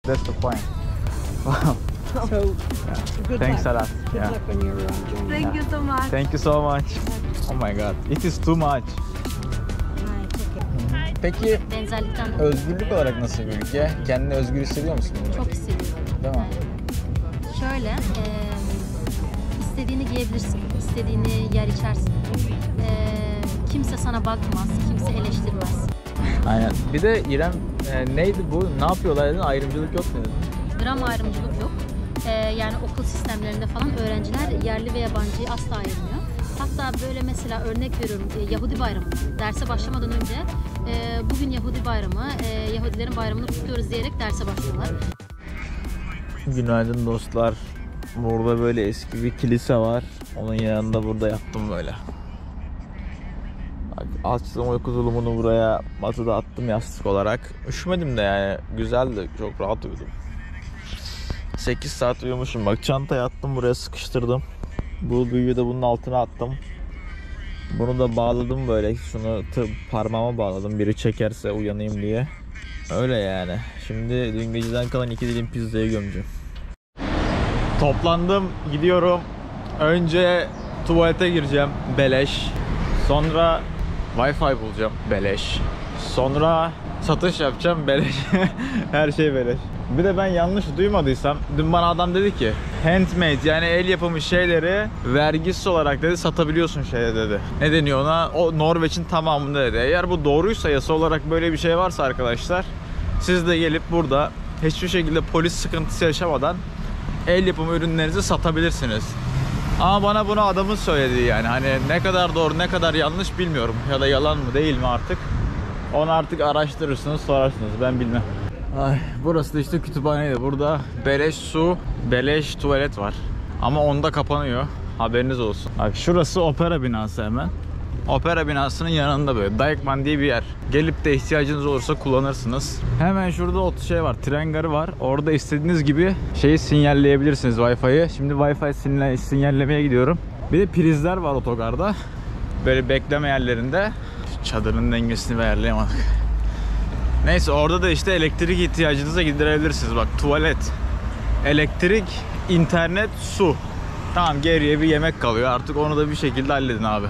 That's the point. So, good Thanks a luck. lot. Good Yeah. luck on your journey. Thank you so much. Thank you so much. Oh my god, it is too much. Peki Benzerlikten özgürlük olarak nasıl bir ülke? Kendini özgür hissediyor musun? çok hissediyorum. Değil mi? Şöyle, istediğini giyebilirsin, istediğini yer içersin. Kimse sana bakmaz, kimse eleştirmez. Aynen. Bir de İrem neydi bu? Ne yapıyorlar dedin? Ayrımcılık yok mu dedin? Gram ayrımcılık yok. Yani okul sistemlerinde falan öğrenciler yerli ve yabancıyı asla ayırmıyor. Hatta böyle mesela örnek veriyorum, Yahudi bayramı. Derse başlamadan önce bugün Yahudi bayramı, Yahudilerin bayramını kutluyoruz diyerek derse başlıyorlar. Günaydın dostlar. Burada böyle eski bir kilise var. Onun yanında burada yattım böyle. Açtım uyku tulumunu buraya, masada attım yastık olarak. Üşümedim de yani, güzeldi, çok rahat uyudum. 8 saat uyumuşum. Bak çantaya attım, buraya sıkıştırdım. Bu büyüğü de bunun altına attım. Bunu da bağladım böyle. Şunu parmağıma bağladım. Biri çekerse uyanayım diye. Öyle yani. Şimdi dün geceden kalan 2 dilim pizzayı gömeceğim. Toplandım, gidiyorum. Önce tuvalete gireceğim, beleş. Sonra Wi-Fi bulacağım, beleş. Sonra satış yapacağım, beleş. Her şey beleş. Bir de ben yanlış duymadıysam, dün bana adam dedi ki handmade, yani el yapımı şeyleri vergisiz olarak dedi satabiliyorsun şeye dedi. Ne deniyor ona? O Norveç'in tamamında dedi. Eğer bu doğruysa, yasa olarak böyle bir şey varsa arkadaşlar, siz de gelip burada hiçbir şekilde polis sıkıntısı yaşamadan el yapımı ürünlerinizi satabilirsiniz. Ama bana bunu adamın söylediği, yani hani ne kadar doğru ne kadar yanlış bilmiyorum. Ya da yalan mı değil mi artık. Onu artık araştırırsınız, sorarsınız, ben bilmem. Ay, burası da işte kütüphaneydi. Burada beleş su, beleş tuvalet var. Ama onda kapanıyor. Haberiniz olsun. Bak şurası opera binası hemen. Opera binasının yanında böyle Dijkman diye bir yer. Gelip de ihtiyacınız olursa kullanırsınız. Hemen şurada şey var, tren garı var. Orada istediğiniz gibi şeyi sinyalleyebilirsiniz, Wi-Fi'yi. Şimdi Wi-Fi sinyallemeye gidiyorum. Bir de prizler var otogarda. Böyle bekleme yerlerinde. Çadırın dengesini ayarlayamadık. Neyse, orada da işte elektrik ihtiyacınıza giderebilirsiniz. Bak tuvalet, elektrik, internet, su. Tamam, geriye bir yemek kalıyor. Artık onu da bir şekilde halledin abi.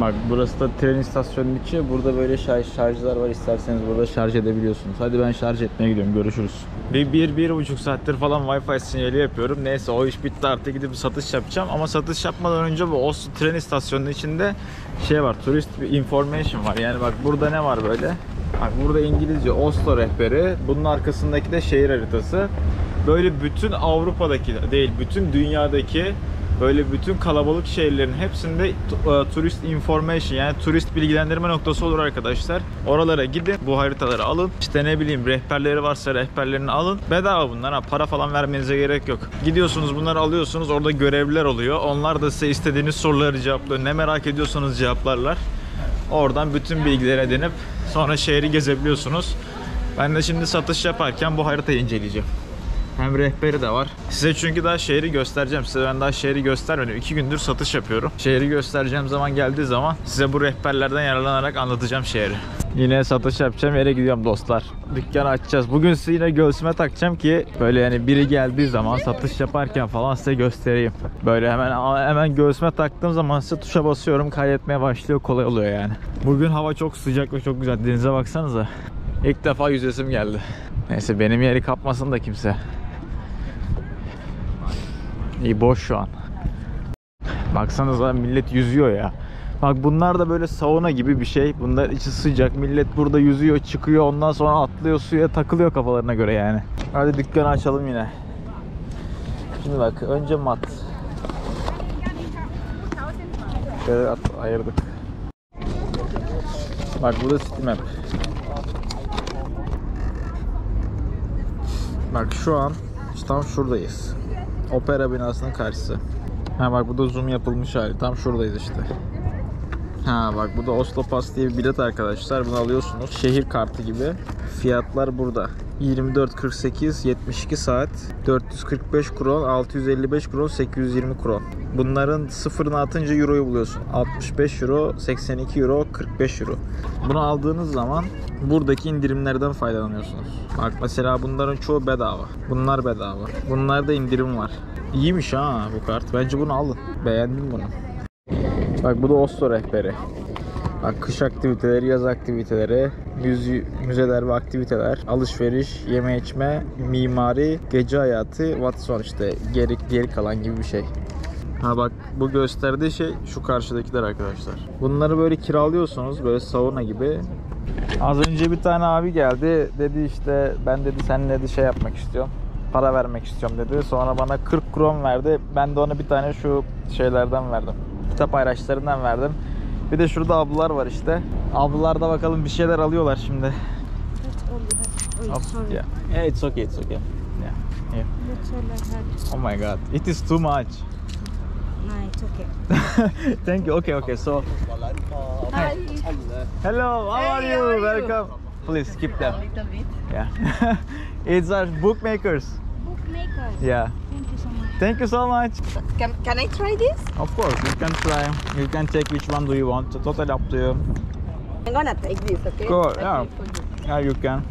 Bak burası da tren istasyonunun içi. Burada böyle şarjlar var. İsterseniz burada şarj edebiliyorsunuz. Hadi ben şarj etmeye gidiyorum. Görüşürüz. Bir buçuk saattir falan Wi-Fi sinyali yapıyorum. Neyse, o iş bitti, artık gidip satış yapacağım. Ama satış yapmadan önce bu Oslo tren istasyonunun içinde şey var. Turist information var. Yani bak burada ne var böyle? Bak burada İngilizce Oslo rehberi. Bunun arkasındaki de şehir haritası. Böyle bütün Avrupa'daki değil, bütün dünyadaki böyle bütün kalabalık şehirlerin hepsinde turist information, yani turist bilgilendirme noktası olur arkadaşlar. Oralara gidin, bu haritaları alın. İşte ne bileyim, rehberleri varsa rehberlerini alın. Bedava bunlar, ha, para falan vermenize gerek yok. Gidiyorsunuz, bunları alıyorsunuz, orada görevliler oluyor. Onlar da size istediğiniz soruları cevaplıyor. Ne merak ediyorsanız cevaplarlar. Oradan bütün bilgileri edinip sonra şehri gezebiliyorsunuz. Ben de şimdi satış yaparken bu haritayı inceleyeceğim. Hem rehberi de var. Size çünkü daha şehri göstereceğim. Size ben daha şehri göstermedim. 2 gündür satış yapıyorum. Şehri göstereceğim zaman geldiği zaman size bu rehberlerden yararlanarak anlatacağım şehri. Yine satış yapacağım yere gidiyorum dostlar. Dükkanı açacağız. Bugün size yine göğsüme takacağım ki böyle yani biri geldiği zaman satış yaparken falan size göstereyim. Böyle hemen göğsüme taktığım zaman size tuşa basıyorum, kaydetmeye başlıyor, kolay oluyor yani. Bugün hava çok sıcak ve çok güzel. Denize baksanıza. İlk defa yüzesim geldi. Neyse, benim yeri kapmasın da kimse. İyi, boş şu an. Baksanıza millet yüzüyor ya. Bak bunlar da böyle sauna gibi bir şey. Bunlar içi sıcak. Millet burada yüzüyor, çıkıyor. Ondan sonra atlıyor suya, takılıyor kafalarına göre yani. Hadi dükkanı açalım yine. Şimdi bak, önce mat. Şöyle ayırdık. Bak burada City Map. Bak şu an tam şuradayız. Opera binasının karşısı. Ha bak, bu da zoom yapılmış hali. Tam şuradayız işte. Ha bak, bu da Oslo Pass diye bir bilet arkadaşlar. Bunu alıyorsunuz. Şehir kartı gibi. Fiyatlar burada. 24.48 72 saat 445 kron 655 kron 820 kron. Bunların sıfırını atınca euroyu buluyorsun. 65 euro 82 euro 45 euro. Bunu aldığınız zaman buradaki indirimlerden faydalanıyorsunuz. Bak mesela bunların çoğu bedava. Bunlar bedava. Bunlarda indirim var. İyiymiş ha bu kart. Bence bunu alın. Beğendim bunu. Bak bu da Oslo rehberi. Bak, kış aktiviteleri, yaz aktiviteleri, müzeler ve aktiviteler, alışveriş, yeme içme, mimari, gece hayatı, Watson işte geri kalan gibi bir şey. Ha bak, bu gösterdiği şey şu karşıdakiler arkadaşlar. Bunları böyle kiralıyorsunuz, böyle sauna gibi. Az önce bir tane abi geldi, dedi işte ben dedi sen dedi şey yapmak istiyorum, para vermek istiyorum dedi. Sonra bana 40 kron verdi, ben de ona bir tane şu şeylerden verdim, kitap ayraçlarından verdim. Bir de şurada ablalar var işte. Ablalar da bakalım bir şeyler alıyorlar şimdi. Yeah. Yeah, it's okay, it's okay. Yeah. Yeah. That's all I had. Oh my god, it is too much. No, it's okay. Thank you. Okay. So, Hi. hello. How are Hey, you? how are you? Welcome. Please keep them. Little bit. Yeah. It's our bookmakers. Bookmaker. Yeah. Thank you so much. Thank you so much. Can I try this? Of course, you can try. You can take which one do you want. Totally up to you. I'm gonna take this, okay? Go. I Yeah. pay for you. Yeah, you can.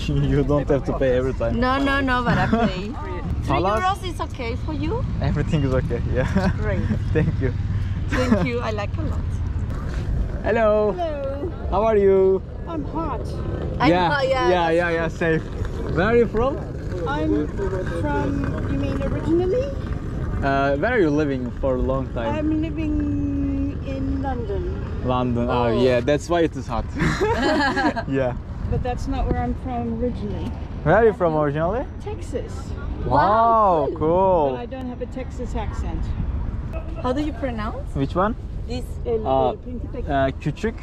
You don't have to pay every time. No, but I pay. 3 Halas? euros is okay for you? Everything is okay. Yeah. Great. Thank you. Thank you. I like a lot. Hello. Hello. How are you? I'm hot. Yeah. Safe. Where are you from? I'm from, you mean originally? Where are you living for a long time? I'm living in London. London. Oh, yeah, that's why it is hot. Yeah. But that's not where I'm from originally. Where are you from originally? Texas. Wow, But cool. I don't have a Texas accent. How do you pronounce Which one? this? Küçük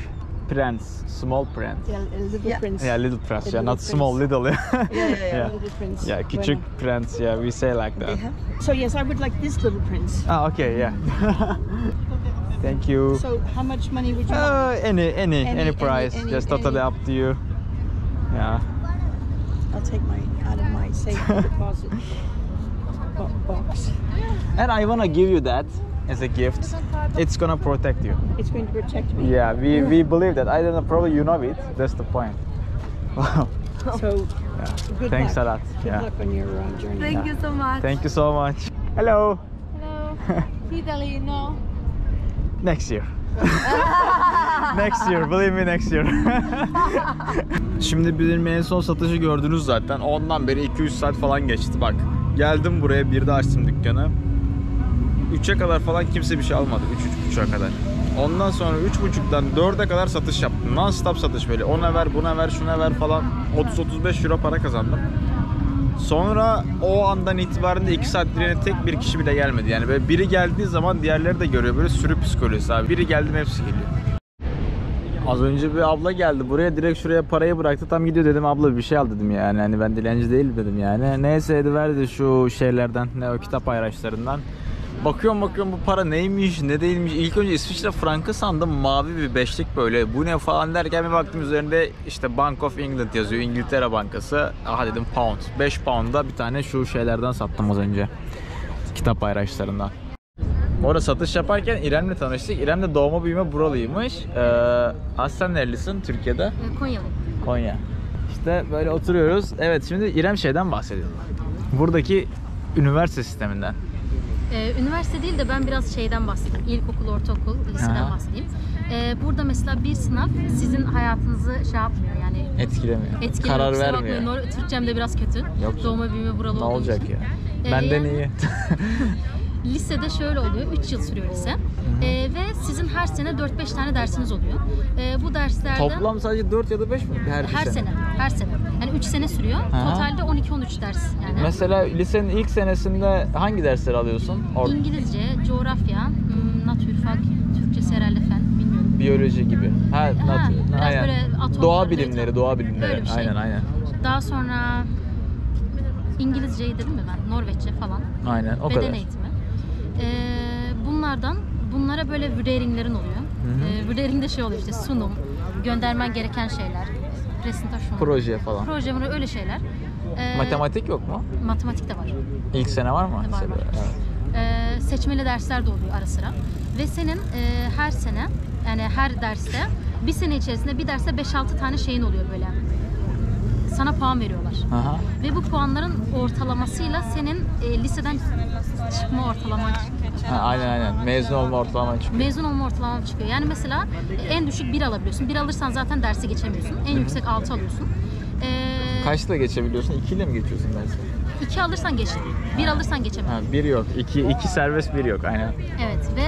Prens, Small Prince. Little Prince. Yeah, Little Prince. Yeah, Little not small, Prince. little. Yeah. Yeah. Little Prince. Yeah, Küçük Prince. Yeah, we say like that. So yes, I would like this Little Prince. Ah, okay, yeah. Thank you. So how much money would you want? Any price, any- just totally any. up to you. Yeah. I'll take out of my safe deposit box. And I wanna give you that as a gift. It's gonna protect you. It's going to protect me. Yeah, we believe that. I don't know, probably you know it. That's the point. Wow. So Yeah. good Thanks luck. a lot. Good Yeah. luck on your journey. Thank you so much. Thank you so much. Hello. Hello. Italy, no. Next year. Next year, believe me, next year. Şimdi bizim en son satışı gördünüz zaten. Ondan beri 2-3 saat falan geçti bak. Geldim buraya, bir de açtım dükkanı. 3'e kadar falan kimse bir şey almadı. 3-3.30'a kadar. Ondan sonra 3.30'dan 4'e kadar satış yaptım. Non-stop satış böyle. Ona ver, buna ver, şuna ver falan. 30-35 euro para kazandım. Sonra o andan itibaren de 2 saatliğine tek bir kişi bile gelmedi. Yani böyle biri geldiği zaman diğerleri de görüyor. Böyle sürü psikolojisi abi. Biri geldi mi hepsi geliyor. Az önce bir abla geldi buraya, direkt şuraya parayı bıraktı, tam gidiyor, dedim abla bir şey al dedim yani, hani ben dilenci değilim dedim yani. Neyse dedi, verdi şu şeylerden, ne o kitap ayraçlarından. Bakıyorum bu para neymiş ne değilmiş. İlk önce İsviçre frankı sandım, mavi bir beşlik böyle, bu ne falan derken bir baktım üzerinde işte Bank of England yazıyor, İngiltere Bankası. Aha dedim pound, 5 pound'a bir tane şu şeylerden sattım az önce, kitap ayraçlarından. Bu arada satış yaparken İrem'le tanıştık. İrem de doğma büyüme buralıymış. Aslen nerelisin Türkiye'de? Konya'lı. Konya. İşte böyle oturuyoruz. Evet, şimdi İrem şeyden bahsediyorlar. Buradaki üniversite sisteminden. Üniversite değil de ben biraz şeyden bahsedeyim. İlkokul, ortaokul, liseden Aha. bahsedeyim. Burada mesela bir sınav sizin hayatınızı şey yapmıyor yani. Etkilemiyor. Karar Karar vermiyor. Türkçem de biraz kötü. Yok. Doğma büyüme buralı Ne olduğum olacak için. ya? Benden yani- iyi. Lisede şöyle oluyor, 3 yıl sürüyor lise. Ve sizin her sene 4-5 tane dersiniz oluyor. Bu derslerden... Toplam sadece 4 ya da 5 mi? her sene. Yani 3 sene sürüyor. Aha. Totalde 12-13 ders yani. Mesela lisenin ilk senesinde hangi dersleri alıyorsun? İngilizce, coğrafya, natürfak, Türkçesi herhalde fen, bilmiyorum. Biyoloji gibi. biraz aynen. böyle atomlar, Doğa bilimleri, nötron. doğa bilimleri. Öyle bir şey. Aynen. Daha sonra İngilizceyi dedim mi ben? Norveççe falan. Aynen, o Beden kadar. eğitimi. Bunlara böyle ratinglerin oluyor. Burada elinde şey oluyor işte sunum, göndermen gereken şeyler, presentasyon, Proje falan. proje öyle şeyler. Matematik yok mu? Matematik de var. İlk sene var mı? Var. Evet. Seçmeli dersler de oluyor ara sıra. Ve senin her sene, yani her derste, bir sene içerisinde bir derste 5-6 tane şeyin oluyor böyle. Sana puan veriyorlar. Aha. Ve bu puanların ortalamasıyla senin liseden çıkma ortalaman çıkıyor. Aynen. Mezun olma ortalaman çıkıyor. Mezun olma ortalaman çıkıyor. Yani mesela en düşük 1 alabiliyorsun. 1 alırsan zaten dersi geçemiyorsun. En yüksek 6 alıyorsun. Kaçla geçebiliyorsun? 2 ile mi geçiyorsun dersi? 2 alırsan geçtin. 1 alırsan geçemiyorsun. 1 yok. 2 serbest, 1 yok. Aynen. Evet ve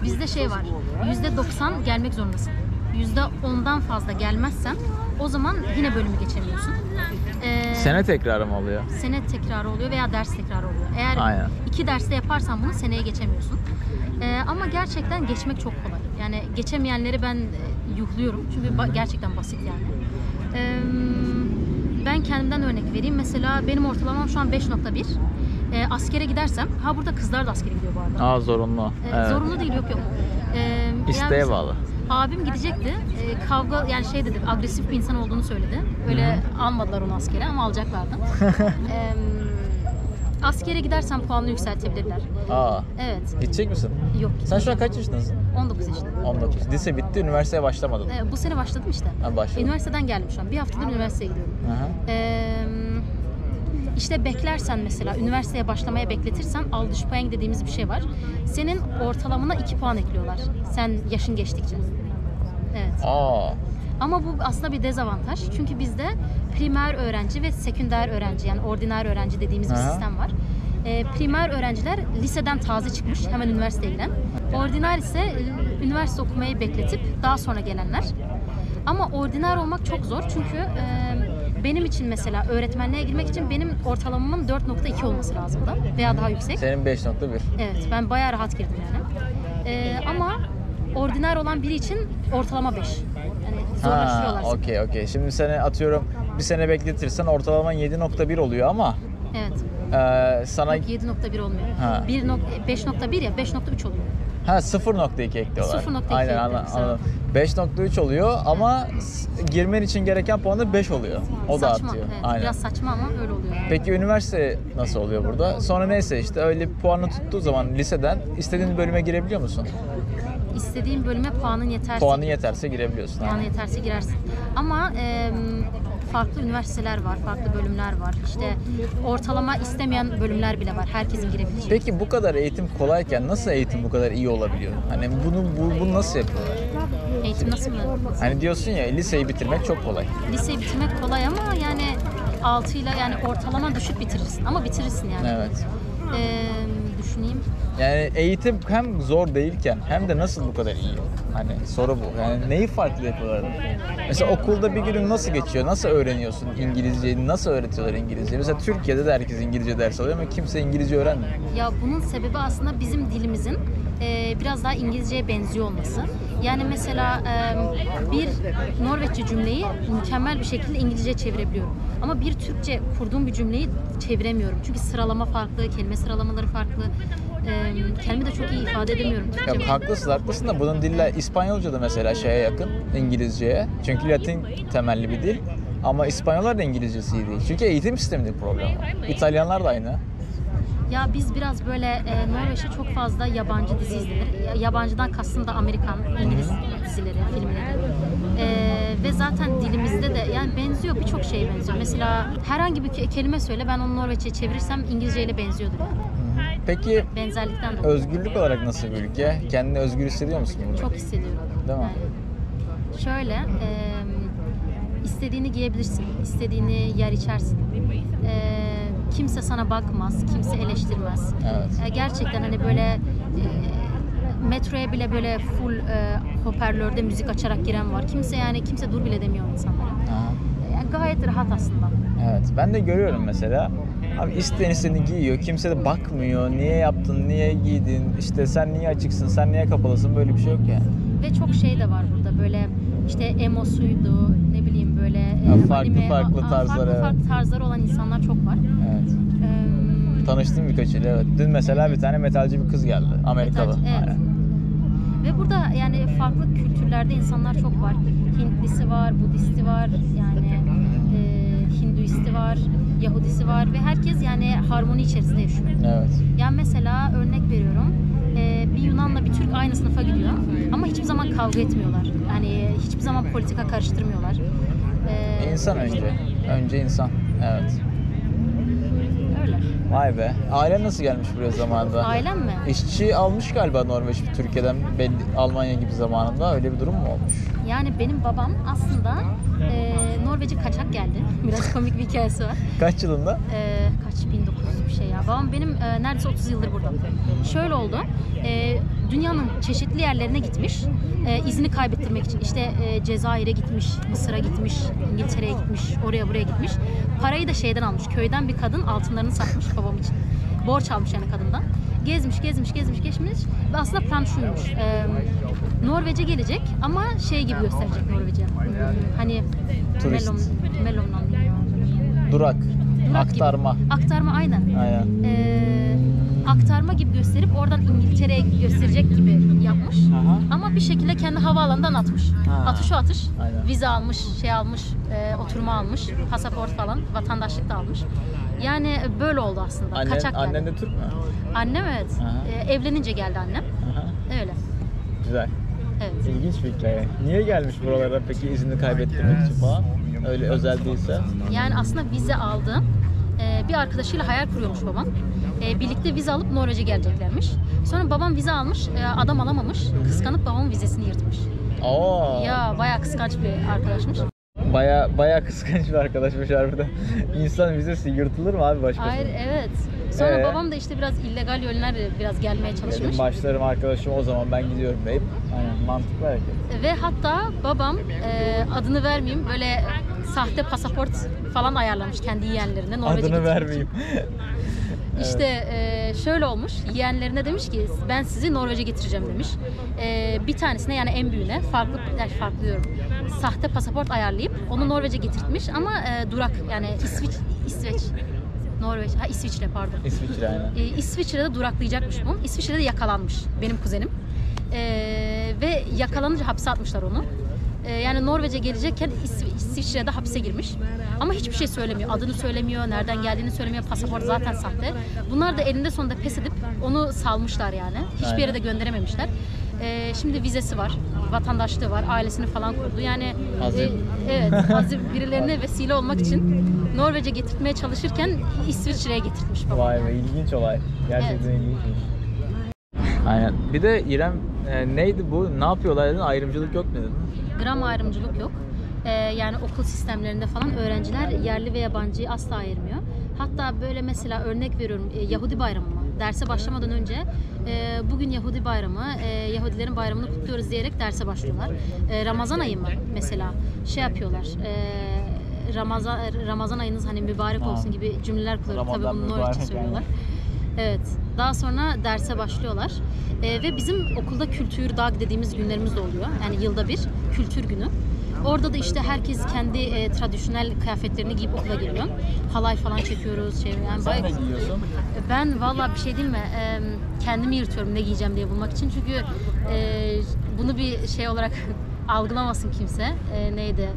bizde şey var. %90 gelmek zorundasın. %10'dan fazla gelmezsen o zaman yine bölümü geçemiyorsun. Sene tekrarı mı oluyor? Sene tekrarı oluyor veya ders tekrarı oluyor. Eğer Aynen. 2 derste yaparsan bunu seneye geçemiyorsun. Ama gerçekten geçmek çok kolay. Yani geçemeyenleri ben yuhluyorum. Çünkü gerçekten basit yani. Ben kendimden örnek vereyim. Mesela benim ortalamam şu an 5.1. Askere gidersem, burada kızlar da askere gidiyor bu arada. Zorunlu. Evet. Zorunlu değil, yok. İsteğe yani bağlı. Abim gidecekti. Kavga, yani şey dedi, agresif bir insan olduğunu söyledi. Öyle almadılar onu askere ama alacaklardı. Askere gidersen puanını yükseltebilirler. Evet. Gidecek misin? Yok. Sen şu an kaç yaşındasın? 19 yaşındayım. 19. Lise bitti, üniversiteye başlamadın. Bu sene başladım işte. Başladın. Üniversiteden geldim şu an. Bir haftadır üniversiteye gidiyorum. İşte beklersen mesela, üniversiteye başlamaya bekletirsen Aldüşpoeng dediğimiz bir şey var. Senin ortalamana 2 puan ekliyorlar. Sen yaşın geçtikçe. Evet. Ama bu aslında bir dezavantaj. Çünkü bizde primer öğrenci ve sekünder öğrenci, yani ordiner öğrenci dediğimiz bir sistem var. Primer öğrenciler liseden taze çıkmış, hemen üniversiteye giden. Ordiner ise üniversite okumayı bekletip daha sonra gelenler. Ama ordiner olmak çok zor çünkü benim için mesela öğretmenliğe girmek için benim ortalamamın 4.2 olması lazımdı veya daha yüksek. Senin 5.1. Evet, ben bayağı rahat girdim yani. Ama ordiner olan biri için ortalama 5. Yani zorlaşıyorlar. Okey. Şimdi seni atıyorum bir sene bekletirsen ortalaman 7.1 oluyor ama Evet. sana 7.1 olmuyor. 5.1 ya 5.3 oluyor. 0.2 ekliyorlar. 0.2 Aynen, anladım. 5.3 oluyor ama girmen için gereken puanı 5 oluyor. O da Saçma, artıyor. evet. Aynen. Biraz saçma ama öyle oluyor. Peki üniversite nasıl oluyor burada? Sonra neyse işte öyle bir puanı tuttuğu zaman liseden istediğin bölüme girebiliyor musun? İstediğin bölüme puanın yeterse girebiliyorsun. Puanın yeterse girersin. Ama farklı üniversiteler var, farklı bölümler var. İşte ortalama istemeyen bölümler bile var. Herkesin girebileceği. Peki bu kadar eğitim kolayken nasıl eğitim bu kadar iyi olabiliyor? Hani bunu nasıl yapıyorlar? Eğitim nasıl mı? Hani diyorsun ya, liseyi bitirmek çok kolay. Liseyi bitirmek kolay ama yani 6 ile, yani ortalama düşük bitirirsin ama bitirirsin yani. Evet. Düşüneyim. Yani eğitim hem zor değilken hem de nasıl bu kadar iyi? Hani soru bu. Yani neyi farklı yapıyorlar? Mesela okulda bir günün nasıl geçiyor? Nasıl öğreniyorsun İngilizceyi? Nasıl öğretiyorlar İngilizceyi? Mesela Türkiye'de de herkes İngilizce ders alıyor ama kimse İngilizce öğrenmiyor. Ya bunun sebebi aslında bizim dilimizin biraz daha İngilizceye benziyor olması. Yani mesela bir Norveççe cümleyi mükemmel bir şekilde İngilizceye çevirebiliyorum. Ama bir Türkçe kurduğum bir cümleyi çeviremiyorum. Çünkü sıralama farklı, kelime sıralamaları farklı. Kendimi de çok iyi ifade edemiyorum Türkçe. Ya, haklısın da bunun diller İspanyolca da mesela şeye yakın, İngilizceye. Çünkü Latin temelli bir dil. Ama İspanyollar da İngilizcesi iyi değil. Çünkü eğitim sisteminde problem var. İtalyanlar da aynı. Ya biz biraz böyle Norveç'te çok fazla yabancı dizi izlenir. Yabancıdan kastım da Amerikan, İngiliz dizileri, filmleri. Ve zaten dilimizde de yani benziyor, birçok şeye benziyor. Mesela herhangi bir kelime söyle, ben onu Norveççe'ye çevirirsem İngilizceyle benziyordur. Peki benzerlikten dolayı. Özgürlük olarak nasıl bir ülke? Kendini özgür hissediyor musun burada? Çok hissediyorum. Değil mi? Yani şöyle, istediğini giyebilirsin, istediğini yer içersin. Kimse sana bakmaz, kimse eleştirmez. Evet. Gerçekten hani böyle metroya bile böyle full hoparlörde müzik açarak giren var. Kimse dur bile demiyor insanlara. Yani gayet rahat aslında. Evet. Ben de görüyorum mesela. Abi istediğini giyiyor. Kimse de bakmıyor. Niye yaptın? Niye giydin? İşte sen niye açıksın? Sen niye kapalısın? Böyle bir şey yok yani. Ve çok şey de var burada. Böyle işte emosuydu, ne bileyim böyle farklı tarzları. Farklı tarzları olan insanlar çok var. Evet. Tanıştım birkaçıyla. Evet. Dün mesela bir tane metalci bir kız geldi. Amerikalı. Metalci, evet. Aynen. Ve burada yani farklı kültürlerde insanlar çok var. Hintlisi var, Budisti var, yani Hinduisti var, Yahudisi var ve herkes yani harmoni içerisinde yaşıyor. Evet. Yani mesela örnek veriyorum, bir Yunan'la bir Türk aynı sınıfa gidiyor ama hiçbir zaman kavga etmiyorlar. Yani hiçbir zaman politika karıştırmıyorlar. İnsan önce. Önce insan. Evet. Öyle. Vay be. Ailen nasıl gelmiş buraya zamanında? Ailem mi? İşçi almış galiba Norveç Türkiye'den, Almanya gibi zamanında. Öyle bir durum mu olmuş? Yani benim babam aslında Norveç'e kaçak geldi. Biraz komik bir hikayesi var. Kaç yılında? Kaç 1900 bir şey ya. Babam benim neredeyse 30 yıldır burada. Şöyle oldu. Dünyanın çeşitli yerlerine gitmiş. İzini kaybettirmek için. İşte Cezayir'e gitmiş, Mısır'a gitmiş, İngiltere'ye gitmiş, oraya buraya gitmiş. Parayı da şeyden almış. Köyden bir kadın altınlarını satmış babam için. Borç almış yani kadından. Gezmiş ve aslında plan şuymuş. Norveç'e gelecek ama şey gibi gösterecek Norveç'e. Hani Turist. Melom'dan Durak. Aktarma. gibi. Aktarma aynen. Aynen. Aktarma gibi gösterip oradan İngiltere'ye gösterecek gibi yapmış. Aha. Ama bir şekilde kendi havaalanından atmış. Ha. Atış o atış. Aynen. Vize almış, şey almış, oturma almış, pasaport falan, vatandaşlık da almış. Yani böyle oldu aslında. Kaçak geldi. Annen de Türk mü? Annem evet. Aha. Evlenince geldi annem. Aha. Öyle. Güzel. Evet. İlginç bir hikaye. Niye gelmiş buralara peki, izini kaybettirmek için falan? Öyle özel değilse. Yani aslında vize aldı. Bir arkadaşıyla hayal kuruyormuş babam. Birlikte vize alıp Norveç'e geleceklermiş. Sonra babam vize almış, adam alamamış. Kıskanıp babamın vizesini yırtmış. Oo. Ya bayağı kıskanç bir arkadaşmış. Baya kıskanç bir arkadaşmış harbiden. İnsan vizesi yırtılır mı abi başkasına? Hayır, evet. Sonra babam da işte biraz illegal yönlerle biraz gelmeye çalışmış. Benim başlarım arkadaşım, o zaman ben gidiyorum deyip. Aynen, mantıklı hareket. Ve hatta babam adını vermeyeyim, böyle sahte pasaport falan ayarlamış kendi yeğenlerine Norveç'e Adını gitmek vermeyeyim. İşte şöyle olmuş, yeğenlerine demiş ki ben sizi Norveç'e getireceğim demiş. Bir tanesine yani en büyüğüne farklı diyorum, sahte pasaport ayarlayıp onu Norveç'e getirtmiş ama durak yani Norveç, İsviçre pardon. İsviçre aynen. İsviçre'de duraklayacakmış bu. İsviçre'de yakalanmış benim kuzenim. Ve yakalanınca hapse atmışlar onu. Yani Norveç'e gelecekken İsviçre'de hapse girmiş. Ama hiçbir şey söylemiyor. Adını söylemiyor, nereden geldiğini söylemiyor. Pasaport zaten sahte. Bunlar da elinde sonunda pes edip onu salmışlar yani. Hiçbir yere de gönderememişler. Şimdi vizesi var, vatandaşlığı var, ailesini falan kurdu. Yani evet, hazır birilerine vesile olmak için Norveç'e getirtmeye çalışırken İsviçre'ye getirtmiş babam. Vay be, ilginç olay. Gerçekten ilginçmiş. Aynen. Bir de İrem neydi bu? Ne yapıyorlar dedin? Ayrımcılık yok mu dedin? Gram ayrımcılık yok. Yani okul sistemlerinde falan öğrenciler yerli ve yabancıyı asla ayırmıyor. Hatta böyle mesela örnek veriyorum, Yahudi bayramı mı? Derse başlamadan önce bugün Yahudi bayramı, Yahudilerin bayramını kutluyoruz diyerek derse başlıyorlar. Ramazan ayı mı mesela şey yapıyorlar. Ramazan ayınız hani mübarek olsun gibi cümleler kuruyorlar. Tabii bunu Norveççe söylüyorlar. Evet. Daha sonra derse başlıyorlar. Ve bizim okulda kültür dag dediğimiz günlerimiz de oluyor. Yani yılda bir kültür günü. Orada da işte herkes kendi tradisyonel kıyafetlerini giyip okula geliyor. Halay falan çekiyoruz. Yani Sen ne giyiyorsun? Ben vallahi bir şey diyeyim mi? Kendimi yırtıyorum ne giyeceğim diye bulmak için. Çünkü bunu bir şey olarak algılamasın kimse. Neydi?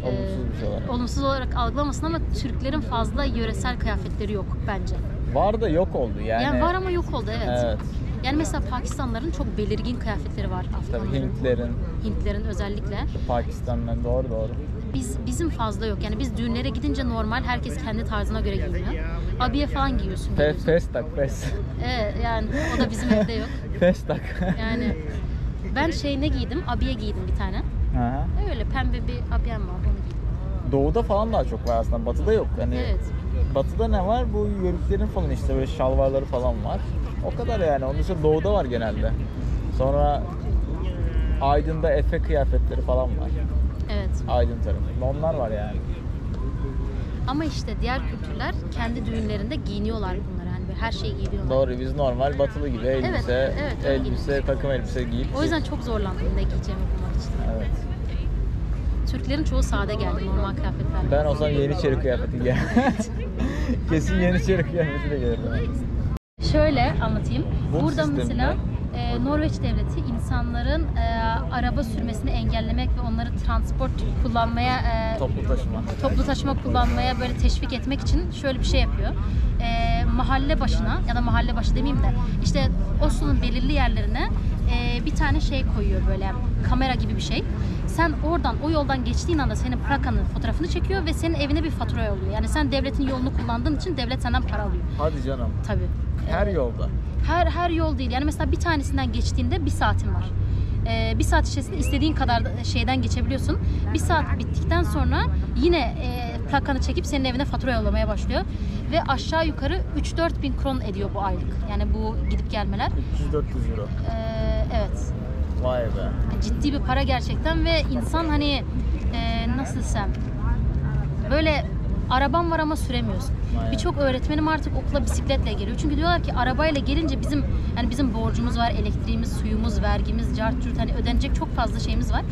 Olumsuz bir şey olarak. Olumsuz olarak algılamasın ama Türklerin fazla yöresel kıyafetleri yok bence. Var da yok oldu yani. Yani var ama yok oldu evet. Evet. Yani mesela Pakistanlıların çok belirgin kıyafetleri var. Tabii Afganların, Hintlerin özellikle. Pakistan'dan doğru. Bizim fazla yok. Yani biz düğünlere gidince normal herkes kendi tarzına göre giyiniyor. Abiye falan giyiyorsun. Fes tak. Evet yani o da bizim evde yok. Fes tak. Yani ben ne giydim? Abiye giydim bir tane. Aha. Öyle pembe bir abiyem var, onu giydim. Doğuda falan daha çok var aslında. Batı'da yok. Hani Evet. Batı'da ne var? Bu yörüklerin falan işte böyle şalvarları falan var. O kadar yani. Onun dışında doğuda var genelde. Sonra Aydın'da Efe kıyafetleri falan var. Evet. Aydın tarafında. Onlar var yani. Ama işte diğer kültürler kendi düğünlerinde giyiniyorlar bunları. Yani her şeyi giyiyorlar. Doğru, biz normal batılı gibi elbise, evet, takım elbise giyip. O yüzden çok zorlandım ne giyeceğimi bulmak için. Evet. Türklerin çoğu sade geldi normal kıyafetlerle. Ben olsam Yeniçeri kıyafeti giyerim. Kesin Yeniçeri kıyafeti de gelirim. Şöyle anlatayım. Bu Burada sistemde mesela Norveç devleti insanların araba sürmesini engellemek ve onları transport kullanmaya, toplu taşıma kullanmaya böyle teşvik etmek için şöyle bir şey yapıyor. Mahalle başına ya da mahalle başı demeyeyim de işte Oslo'nun belirli yerlerine bir tane şey koyuyor, böyle kamera gibi bir şey. Sen oradan o yoldan geçtiğin anda senin plakanın fotoğrafını çekiyor ve senin evine bir fatura yolluyor. Yani sen devletin yolunu kullandığın için devlet senden para alıyor. Hadi canım. Tabii. Her yolda. Her yol değil. Yani mesela bir tanesinden geçtiğinde 1 saatin var. 1 saat içerisinde istediğin kadar şeyden geçebiliyorsun. 1 saat bittikten sonra yine plakanı çekip senin evine fatura yollamaya başlıyor. Ve aşağı yukarı 3-4 bin kron ediyor bu aylık. Yani bu gidip gelmeler. 300-400 euro. Evet. Vay be. Ciddi bir para gerçekten ve insan hani nasıl desem böyle araban var ama süremiyorsun. Birçok öğretmenim artık okula bisikletle geliyor. Çünkü diyorlar ki arabayla gelince bizim borcumuz var, elektriğimiz, suyumuz, vergimiz, cart curt, hani ödenecek çok fazla şeyimiz var.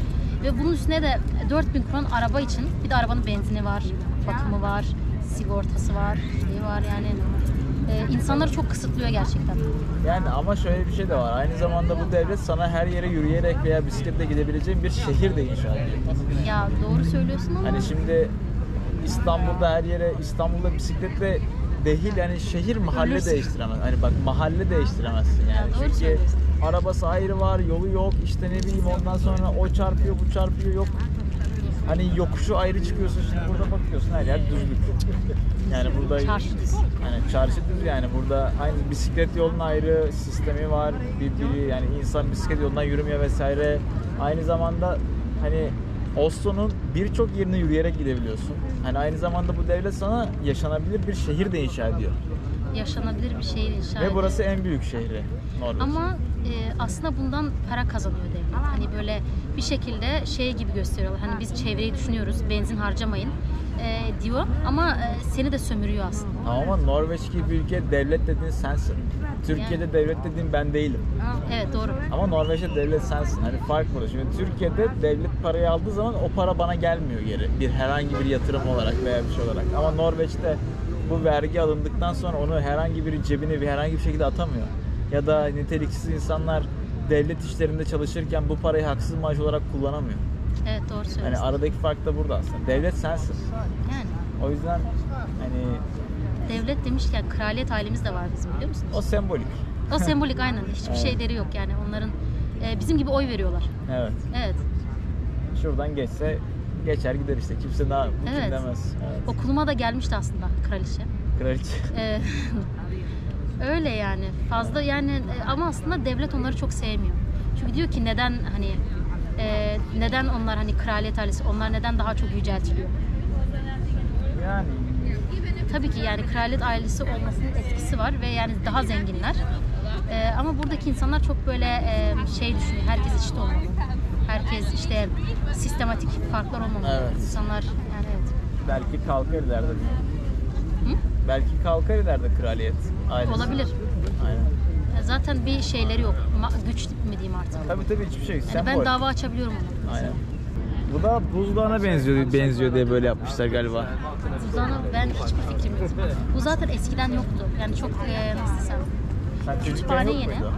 Ve bunun üstüne de 4000 kron araba için, bir de arabanın benzini var, bakımı var, sigortası var, şeyi var yani. İnsanları çok kısıtlıyor gerçekten. Yani ama şöyle bir şey de var. Aynı zamanda bu devlet sana her yere yürüyerek veya bisikletle gidebileceğin bir şehir de inşa ediyor. Ya doğru söylüyorsun ama. Hani şimdi İstanbul'da her yere, İstanbul'da bisikletle değil yani şehir mahalle Ölürsün. değiştiremez. Hani bak mahalle değiştiremezsin yani. Ya doğru Çünkü söylüyorsun. arabası ayrı var, yolu yok, işte ne bileyim ondan sonra o çarpıyor, bu çarpıyor, yok. Hani yokuşu ayrı çıkıyorsun, şimdi burada bakıyorsun her yer düzlük. Yani burada Çarşı düz. yani çarşı düz, yani burada aynı bisiklet yolunun ayrı sistemi var. Biri yani insan bisiklet yolundan yürümüyor vesaire. Aynı zamanda hani Oslo'nun birçok yerine yürüyerek gidebiliyorsun. Hani aynı zamanda bu devlet sana yaşanabilir bir şehir de inşa ediyor. Yaşanabilir bir şehir inşa Ve ediyor. burası en büyük şehri Norveç. Ama aslında bundan para kazanıyor devlet. Hani böyle bir şekilde şey gibi gösteriyorlar. Hani biz çevreyi düşünüyoruz, benzin harcamayın diyor. Ama seni de sömürüyor aslında. Ama Norveç gibi bir ülke devlet dediğin sensin. Türkiye'de devlet dediğin ben değilim. Evet doğru. Ama Norveç'te devlet sensin. Hani fark burada. Şimdi Türkiye'de devlet parayı aldığı zaman o para bana gelmiyor geri. Herhangi bir yatırım olarak veya bir şey olarak. Ama Norveç'te bu vergi alındıktan sonra onu herhangi bir cebine bir herhangi bir şekilde atamıyor. Ya da niteliksiz insanlar devlet işlerinde çalışırken bu parayı haksız maaş olarak kullanamıyor. Evet doğru söylüyorsun. Yani aradaki fark da burada aslında. Devlet sensin. Yani O yüzden hani devlet demişken kraliyet ailemiz de var bizim, biliyor musunuz? o sembolik. O sembolik aynen. Hiçbir Evet. şeyleri yok yani onların. Bizim gibi oy veriyorlar. Evet. Evet. Şuradan geçse geçer gider işte. Kimse daha bu kim Evet. demez. Evet. Okuluma da gelmişti aslında kraliçe. Kraliçe. Öyle yani. Fazla yani ama aslında devlet onları çok sevmiyor. Çünkü diyor ki neden hani neden onlar hani kraliyet ailesi, onlar neden daha çok yüceltiliyor? Yani Tabii ki yani kraliyet ailesi olmasının etkisi var ve yani daha zenginler. Ama buradaki insanlar çok böyle şey düşünüyor. Herkes eşit olmalı. Herkes işte sistematik farklar olmamalı. Evet. İnsanlar yani evet. belki kalkar ileride. Hı? Belki kalkar ileride kraliyet ailesi. Olabilir. Aynen. Zaten bir şeyleri yok. Güç mi diyeyim artık. Tabii hiçbir şey. Yani Sembol. ben dava açabiliyorum onu. Aynen. Bu da buzdağına benziyor diye böyle yapmışlar galiba. Buzdağına ben hiçbir fikrim yok. Bu zaten eskiden yoktu. Yani çok nasıl desem. Sen çocukken Kütüphane yok yeni. muydu?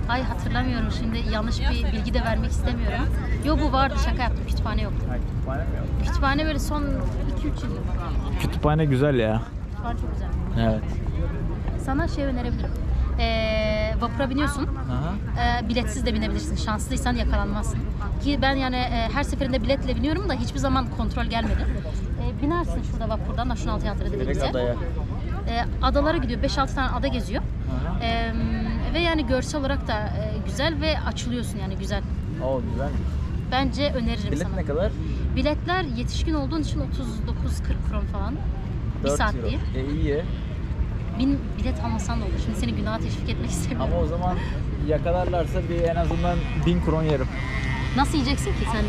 Ay hatırlamıyorum şimdi, yanlış bir bilgi de vermek istemiyorum. Yo bu vardı, şaka yaptım, kütüphane yoktu. Ha, kütüphane mi yok? Kütüphane böyle son 2-3 yıl. Kütüphane güzel ya. Kütüphane çok güzel. Evet. Sana şey önerebilirim. Vapura biniyorsun. Aha. Biletsiz de binebilirsin. Şanslıysan yakalanmazsın. Ki ben yani her seferinde biletle biniyorum da hiçbir zaman kontrol gelmedi. Binersin şurada vapurdan, National Theatre Direkt dediğimiz yer. adaya. Adalara gidiyor. 5-6 tane ada geziyor. Aha. Ve yani görsel olarak da güzel ve açılıyorsun yani güzel. Oo güzel. Bence öneririm Bilet sana. ne kadar? Biletler yetişkin olduğun için 39-40 kron falan. 1 4 saat euro. diye. İyi. 1000 bilet almasan da olur. Şimdi seni günaha teşvik etmek istemiyorum. Ama o zaman yakalarlarsa bir en azından 1000 kron yerim. Nasıl yiyeceksin ki sen?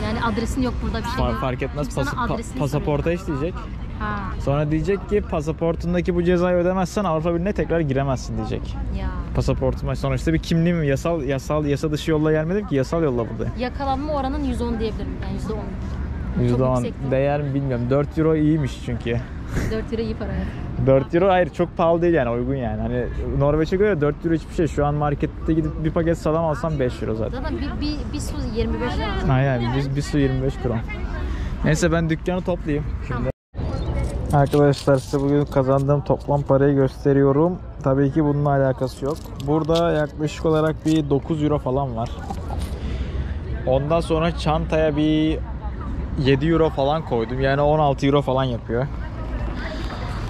Yani adresin yok burada, bir şey yok. Fark etmez. Kim sana adresini Pasaporta işleyecek. Ha Sonra diyecek ki pasaportundaki bu cezayı ödemezsen Avrupa Birliği'ne tekrar giremezsin diyecek. ya. Pasaportuma sonuçta bir kimliğim yasa dışı yolla gelmedim ki, yasal yolla buradayım. Yakalanma oranın 110 diyebilirim. Yani %10. Çok %10 yüksekti. değer mi bilmiyorum. 4 euro iyiymiş çünkü. 4 euro iyi para. 4 euro hayır çok pahalı değil yani, uygun yani. Hani Norveç'e göre 4 euro hiçbir şey. Şu an markette gidip bir paket salam alsam 5 euro zaten. Zaten bir su 25 euro. Aynen bir su 25 kron. Neyse ben dükkanı toplayayım şimdi. Arkadaşlar size bugün kazandığım toplam parayı gösteriyorum. Tabii ki bununla alakası yok. Burada yaklaşık olarak bir 9 euro falan var. Ondan sonra çantaya bir 7 euro falan koydum. Yani 16 euro falan yapıyor.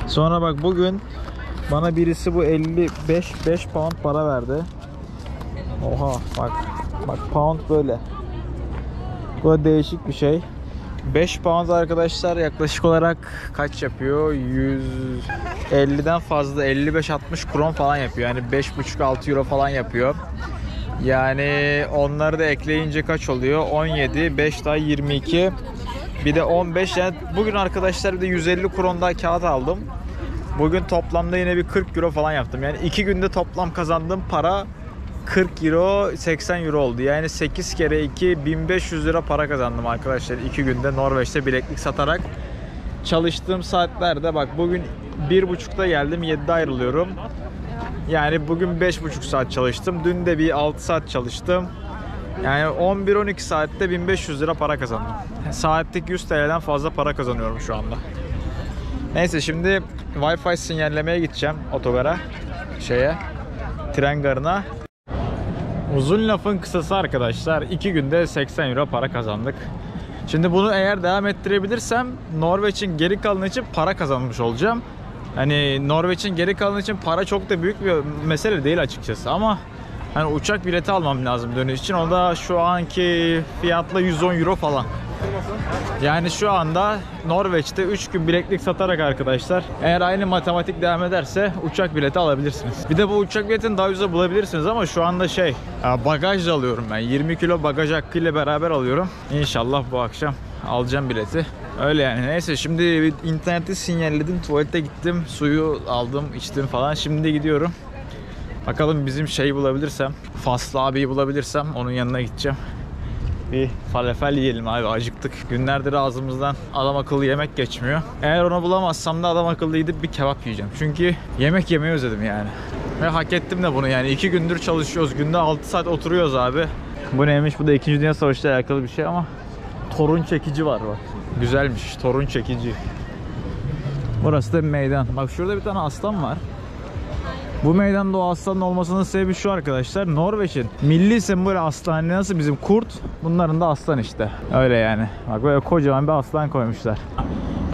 Sonra bak bugün bana birisi bu 5 pound para verdi. Oha bak pound böyle. Bu da değişik bir şey. 5 pound arkadaşlar yaklaşık olarak kaç yapıyor? 150'den fazla, 55-60 kron falan yapıyor. Yani 5,5-6 euro falan yapıyor. Yani onları da ekleyince kaç oluyor? 17, 5 daha 22. Bir de 15. Yani bugün arkadaşlar bir de 150 kron daha kağıt aldım. Bugün toplamda yine bir 40 euro falan yaptım. Yani 2 günde toplam kazandığım para 40 euro, 80 euro oldu. Yani 8 kere 2, 1500 lira para kazandım arkadaşlar 2 günde Norveç'te bileklik satarak. Çalıştığım saatlerde bak bugün 1.30'da geldim, 7'de ayrılıyorum. Yani bugün 5,5 saat çalıştım. Dün de bir 6 saat çalıştım. Yani 11-12 saatte 1500 lira para kazandım. Saatlik 100 TL'den fazla para kazanıyorum şu anda. Neyse şimdi Wi-Fi sinyallemeye gideceğim otogara. Tren garına. Uzun lafın kısası arkadaşlar 2 günde 80 euro para kazandık. Şimdi bunu eğer devam ettirebilirsem Norveç'in geri kalanı için para kazanmış olacağım. Hani Norveç'in geri kalanı için para çok da büyük bir mesele değil açıkçası ama hani uçak bileti almam lazım dönüş için. O da şu anki fiyatla 110 euro falan. Yani şu anda Norveç'te 3 gün bileklik satarak arkadaşlar eğer aynı matematik devam ederse uçak bileti alabilirsiniz. Bir de bu uçak biletini daha ucuza bulabilirsiniz ama şu anda bagajla alıyorum ben. 20 kilo bagaj hakkıyla beraber alıyorum. İnşallah bu akşam alacağım bileti. Öyle yani. Neyse şimdi interneti sinyalledim, tuvalete gittim, suyu aldım, içtim falan. Şimdi gidiyorum. Bakalım bizim bulabilirsem, Faslı abiyi bulabilirsem onun yanına gideceğim. Bir falafel yiyelim abi, acıktık. Günlerdir ağzımızdan adam akıllı yemek geçmiyor. Eğer onu bulamazsam da adam akıllı gidip bir kebap yiyeceğim. Çünkü yemek yemeyi özledim yani. Ve hak ettim de bunu yani. 2 gündür çalışıyoruz. Günde 6 saat oturuyoruz abi. Bu neymiş? Bu da 2. Dünya Savaşı ile alakalı bir şey ama torun çekici var bak. Güzelmiş. Torun çekici. Burası da bir meydan. Bak şurada bir tane aslan var. Bu meydanda o aslanın olmasının sebebi şu arkadaşlar. Norveç'in milli sembolü aslan. Nasıl bizim kurt? Bunların da aslan işte. Öyle yani. Bak böyle kocaman bir aslan koymuşlar.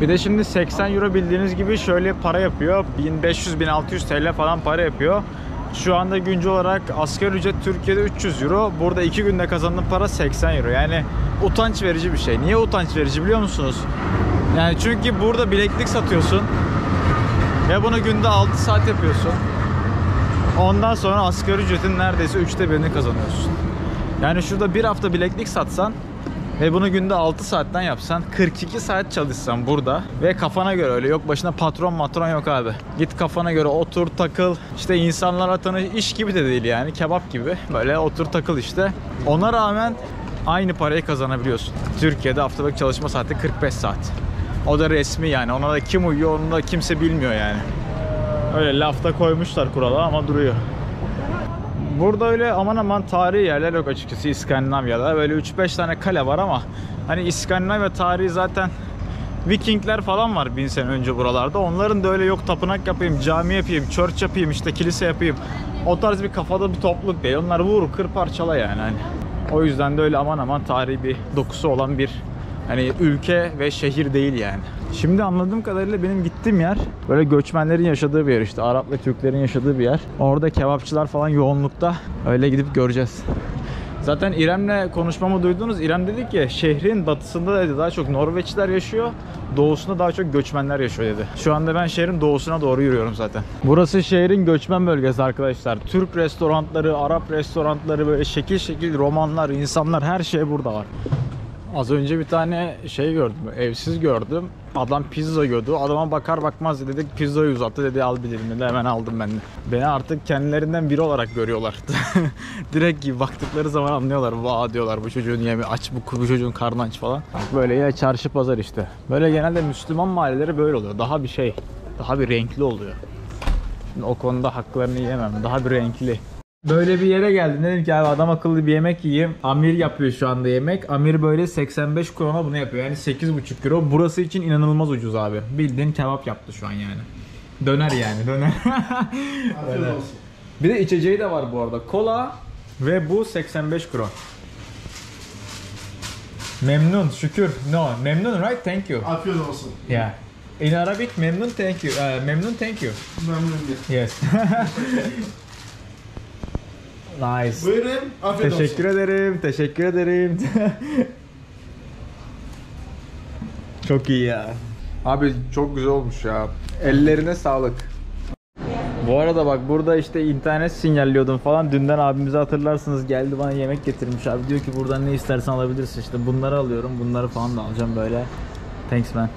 Bir de şimdi 80 euro bildiğiniz gibi şöyle para yapıyor. 1500-1600 TL falan para yapıyor. Şu anda güncel olarak asgari ücret Türkiye'de 300 euro. Burada 2 günde kazandığım para 80 euro. Yani utanç verici bir şey. Niye utanç verici biliyor musunuz? Yani çünkü burada bileklik satıyorsun. Ve bunu günde 6 saat yapıyorsun. Ondan sonra asgari ücretin neredeyse 3'te 1'ini kazanıyorsun. Yani şurada bir hafta bileklik satsan ve bunu günde 6 saatten yapsan, 42 saat çalışsan burada ve kafana göre, öyle yok başına patron yok abi. Git kafana göre otur takıl, işte insanlarla tanış, iş gibi de değil yani, kebap gibi böyle otur takıl işte. Ona rağmen aynı parayı kazanabiliyorsun. Türkiye'de haftalık çalışma saati 45 saat. O da resmi yani, ona da kim uyuyor onu da kimse bilmiyor yani. Öyle lafta koymuşlar kurala ama duruyor. Burada öyle aman tarihi yerler yok açıkçası İskandinavya'da. Böyle 3-5 tane kale var ama hani İskandinavya tarihi zaten Vikingler falan var 1000 sene önce buralarda. Onların da öyle yok tapınak yapayım, cami yapayım, church yapayım, işte kilise yapayım. O tarz bir kafada bir topluluk değil. Onlar vur kır parçala yani hani. O yüzden de öyle aman tarihi bir dokusu olan bir hani ülke ve şehir değil yani. Şimdi anladığım kadarıyla benim gittiğim yer böyle göçmenlerin yaşadığı bir yer, işte Arap ve Türklerin yaşadığı bir yer. Orada kebapçılar falan yoğunlukta, öyle gidip göreceğiz. Zaten İrem'le konuşmamı duydunuz. İrem dedi ki şehrin batısında dedi daha çok Norveçliler yaşıyor, doğusunda daha çok göçmenler yaşıyor dedi. Şu anda ben şehrin doğusuna doğru yürüyorum zaten. Burası şehrin göçmen bölgesi arkadaşlar. Türk restoranları, Arap restoranları, böyle şekil şekil romanlar, insanlar, her şey burada var. Az önce bir tane şey gördüm, evsiz gördüm. Adam pizza yiyordu. Adama bakar bakmaz dedik pizzayı uzattı dedi al bir dilim dedi. Hemen aldım ben de. Beni artık kendilerinden biri olarak görüyorlar. Direkt gibi baktıkları zaman anlıyorlar. Vaa diyorlar bu çocuğun yemi aç, bu çocuğun karnı aç falan. Böyle ya çarşı pazar işte. Böyle genelde Müslüman mahalleleri böyle oluyor. Daha bir şey, daha bir renkli oluyor. Şimdi o konuda haklarını yiyemem. Daha bir renkli. Böyle bir yere geldim. Dedim ki abi adam akıllı bir yemek yiyeyim. Amir yapıyor şu anda yemek. Amir böyle 85 krona bunu yapıyor. Yani 8,5 euro. Burası için inanılmaz ucuz abi. Bildiğin kebap yaptı şu an yani. Döner yani döner. Öyle. Bir de içeceği de var bu arada. Kola ve bu 85 kron. Memnun şükür. No, memnun right? Thank you. Afiyet olsun. Yeah. In Arabic memnun thank you. Memnun thank you. Memnun. Yes. Nice. Buyurun. Afiyet olsun. Teşekkür ederim. Teşekkür ederim. Çok iyi ya. Abi çok güzel olmuş ya. Ellerine sağlık. Bu arada bak burada işte internet sinyalliyordum falan. Dünden abimizi hatırlarsınız geldi bana yemek getirmiş abi. Diyor ki buradan ne istersen alabilirsin. İşte bunları alıyorum. Bunları falan da alacağım böyle. Thanks man.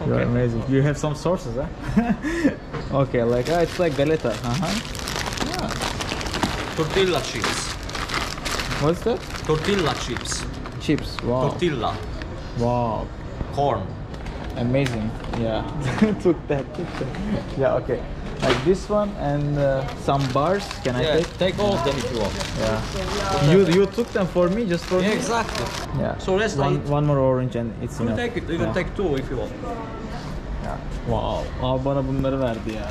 You are amazing. You have some sources, huh? Okay, like it's like galeta. Tortilla chips. What's that? Tortilla chips. Chips. Wow. Tortilla. Wow. Corn. Amazing. Yeah. took that. Yeah. Okay. Like this one and some bars. Can I take? Take all of them if you want. Yeah. You took them for me, just for me. Exactly. Yeah. So let's one more orange and it's You enough. take it. You Yeah. can take two if you want. Yeah. Wow. Abi bana bunları verdi ya.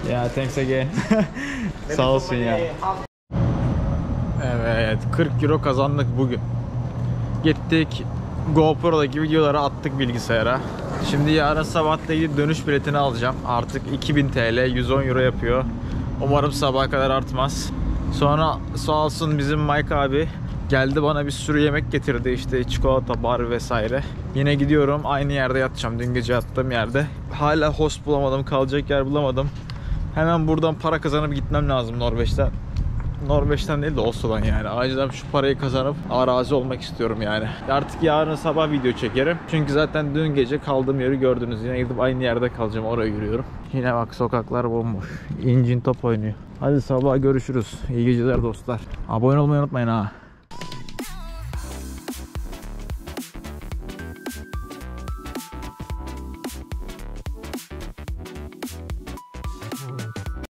Yeah. Thanks again. Sağ olsun ya. Evet. 40 euro kazandık bugün. Gittik. GoPro'daki videoları attık bilgisayara. Şimdi yarın sabah da gidip dönüş biletini alacağım. Artık 2000 TL, 110 euro yapıyor. Umarım sabaha kadar artmaz. Sonra sağ olsun bizim Mike abi geldi bana bir sürü yemek getirdi. İşte çikolata, bar vesaire. Yine gidiyorum. Aynı yerde yatacağım. Dün gece yattığım yerde. Hala host bulamadım. Kalacak yer bulamadım. Hemen buradan para kazanıp gitmem lazım Norveç'ten. Norveç'ten değil de Oslo'dan yani. Acilen şu parayı kazanıp arazi olmak istiyorum yani. Artık yarın sabah video çekerim. Çünkü zaten dün gece kaldığım yeri gördünüz. Yine gidip aynı yerde kalacağım. Oraya yürüyorum. Yine bak sokaklar bomboş. İncin top oynuyor. Hadi sabah görüşürüz. İyi geceler dostlar. Abone olmayı unutmayın ha.